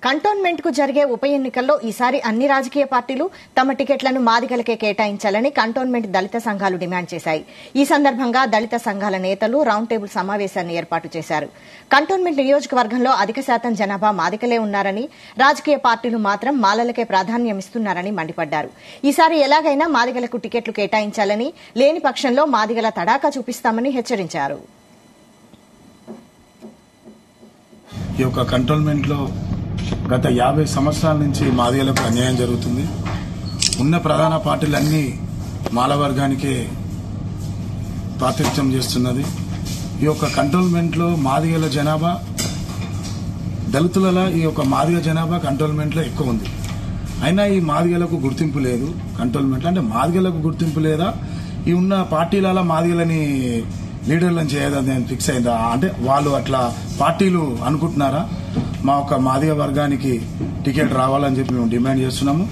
Cantonment కు జరిగే ఉప ఎన్నికల్లో ఈసారి అన్ని రాజకీయ పార్టీలు తమ టికెట్లను మాదిగలకే కేటాయించాలని కంటోన్మెంట్ దళిత సంఘాలు డిమాండ్ చేశాయి. ఈ సందర్భంగా దళిత సంఘాల నేతలు రౌండ్ టేబుల్ సమావేశాన్ని ఏర్పాటు చేశారు. కంటోన్మెంట్ నియోజకవర్గంలో అధిక శాతం జనాభా మాదిగలే ఉన్నారని, రాజకీయ పార్టీలు మాత్రం మాలలకే ప్రాధాన్యమిస్తున్నారని మండిపడ్డారు. ఈసారి ఎలాగైనా మాదిగలకు టికెట్లు కేటాయించాలని, లేని పక్షంలో మాదిగల తడాకా చూపిస్తామని హెచ్చరించారు. ఈ యొక్క కంటోన్మెంట్ లో గత 50 సంవత్సరాల నుంచి మాదిగలకు అన్యాయం జరుగుతుంది. ఉన్న ప్రధాన పార్టీలన్నీ మాల వర్గానికే ప్రాతినిధ్యం చేస్తున్నది. ఈ యొక్క కంటోన్మెంట్ లో మాదిగల జనాభా దళితులలో ఈ యొక్క మాదిగ జనాభా కంటోన్మెంట్ లో ఎక్కువ ఉంది. అయినా ఈ మాదిగలకు గుర్తింపు లేదు. కంటోన్మెంట్ అంటే మాదిగలకు గుర్తింపు లేదా, ఈ ఉన్న పార్టీలలో మాదిగలని లీడర్లను చేయదని ఫిక్స్ అయిందా అంటే వాళ్ళు అట్లా పార్టీలు అనుకుంటున్నారా? మా ఒక మాదిగ వర్గానికి టికెట్ రావాలని చెప్పి మేము డిమాండ్ చేస్తున్నాము.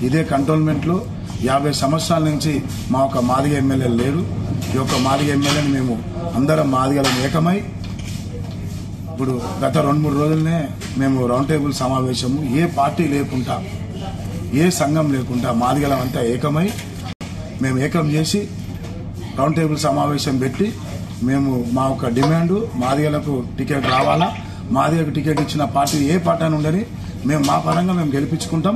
ఇదే కంటోన్మెంట్ లో 50 సంవత్సరాల నుంచి మా ఒక మాదిగ ఎమ్మెల్యేలు లేరు. ఈ యొక్క మాదిగ ఎమ్మెల్యేని మేము అందరం మాదిగలను ఏకమై ఇప్పుడు గత 2-3 రోజులనే మేము రౌండ్ టేబుల్ సమావేశము, ఏ పార్టీ లేకుండా, ఏ సంఘం లేకుండా మాదిగలం అంతా ఏకమై మేము ఏకం చేసి రౌండ్ టేబుల్ సమావేశం పెట్టి మేము మా ఒక డిమాండ్ మాదిగలకు టికెట్ రావాలా, మాదిగకు టికెట్ ఇచ్చిన పార్టీ ఏ పార్టీ అని ఉండని మేము మా పరంగా మేము గెలిపించుకుంటాం,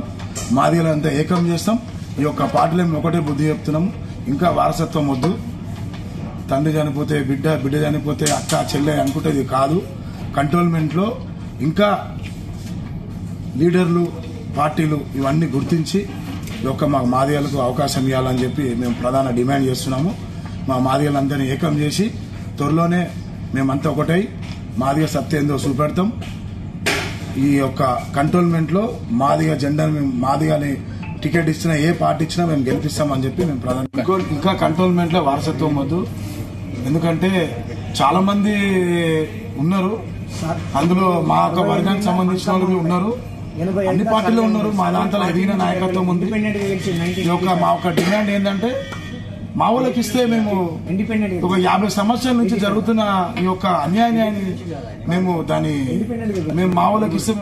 మాదిగలంతా ఏకం చేస్తాం. ఈ యొక్క పార్టీలో మేము ఒకటే బుద్ధి చెప్తున్నాము, ఇంకా వారసత్వం వద్దు. తండ్రి చనిపోతే బిడ్డ, బిడ్డ చనిపోతే అక్క చెల్లె అనుకుంటేది కాదు. కంటోన్మెంట్ లో ఇంకా లీడర్లు, పార్టీలు ఇవన్నీ గుర్తించి ఈ యొక్క మా మాదిగలకు అవకాశం ఇవ్వాలని చెప్పి మేము ప్రధాన డిమాండ్ చేస్తున్నాము. మా మాదిగలందరినీ ఏకం చేసి త్వరలోనే మేమంతా ఒకటై మాదిగ సత్యేందో చూపెడతాం. ఈ యొక్క కంటోన్మెంట్ లో మాదిగ జెండాను మేము మాదిగని టికెట్ ఇచ్చినా, ఏ పార్టీ ఇచ్చినా మేము గెలిపిస్తామని చెప్పి మేము ప్రధాన ఇంకా కంటోన్మెంట్ లో వారసత్వం వద్దు. ఎందుకంటే చాలా మంది ఉన్నారు, అందులో మా యొక్క వర్గానికి సంబంధించిన వాళ్ళు ఉన్నారు, అన్ని పార్టీలో ఉన్నారు. మా దాంట్లో ఎదిగిన నాయకత్వం ఉంది. ఈ యొక్క మా యొక్క డిమాండ్ ఏంటంటే మా వాళ్ళకి ఇస్తే మేము ఒక 50 సంవత్సరాల నుంచి జరుగుతున్న ఈ యొక్క అన్యాయాన్ని మేము మా వాళ్ళకి ఇస్తే